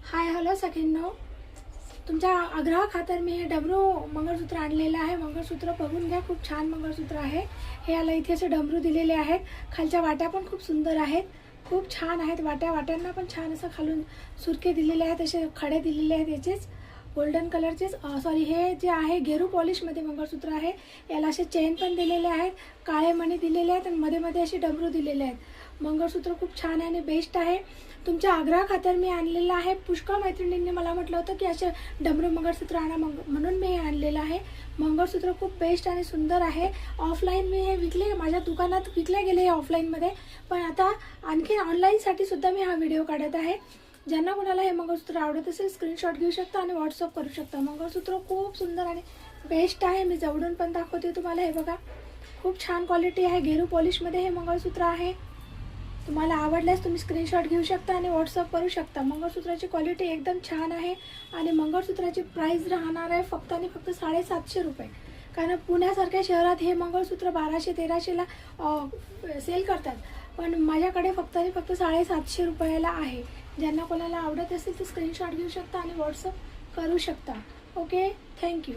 Hi hello सगळ्यांनो, तुमच्या आग्रहाखातर मी हे डमरू मंगळसूत्र आणलेलं आहे। मंगळसूत्र बघून घ्या, खूप छान मंगळसूत्र आहे हे। याला इथे असे डमरू दिलेले आहेत, खालच्या वाट्या पण खूप सुंदर आहेत, खूप छान आहेत। वाट्यांना पण छान असं खालून सुरके दिलेले आहेत, असे खडे दिलेले आहेत याचेच गोल्डन कलरचे। सॉरी, हे जे आहे गेरू पॉलिशमध्ये मंगळसूत्र आहे। याला असे चेन पण दिलेले आहेत, काळे मणी दिलेले आहेत आणि मध्ये मध्ये असे डमरू दिलेले आहेत। मंगळसूत्र खूप छान आहे आणि बेस्ट आहे। तुमच्या आग्रहाखातर मी आणलेलं आहे। पुष्कळ मैत्रिणींनी मला म्हटलं होतं की असे डमरू मंगळसूत्र आणा, म्हणून मी हे आणलेलं आहे। मंगळसूत्र खूप बेस्ट आणि सुंदर आहे। ऑफलाईन मी हे विकले, माझ्या दुकानात विकले गेले ऑफलाईनमध्ये, पण आता आणखी ऑनलाईनसाठी सुद्धा मी हा व्हिडिओ काढत आहे। ज्यांना कोणाला हे मंगळसूत्र आवडत असेल स्क्रीनशॉट घेऊ शकता आणि व्हॉट्सअप करू शकता। मंगळसूत्र खूप सुंदर आणि बेस्ट आहे। मी जवळून पण दाखवते तुम्हाला, हे बघा खूप छान क्वालिटी आहे। गेरू पॉलिशमध्ये हे मंगळसूत्र आहे। तुम्हाला आवडल्यास तुम्ही स्क्रीनशॉट घेऊ शकता आणि व्हॉट्सअप करू शकता। मंगळसूत्राची क्वालिटी एकदम छान आहे आणि मंगळसूत्राची प्राइस राहणार आहे फक्त आणि फक्त 750 रुपये। कारण पुण्यासारख्या शहरात हे मंगळसूत्र 1200-1300ला सेल करतात, पण माझ्याकडे फक्त आणि फक्त 750 रुपयाला आहे। ज्यांना कोणाला आवडत असेल तर स्क्रीनशॉट घेऊ शकता आणि व्हॉट्सअप करू शकता। Okay, thank you.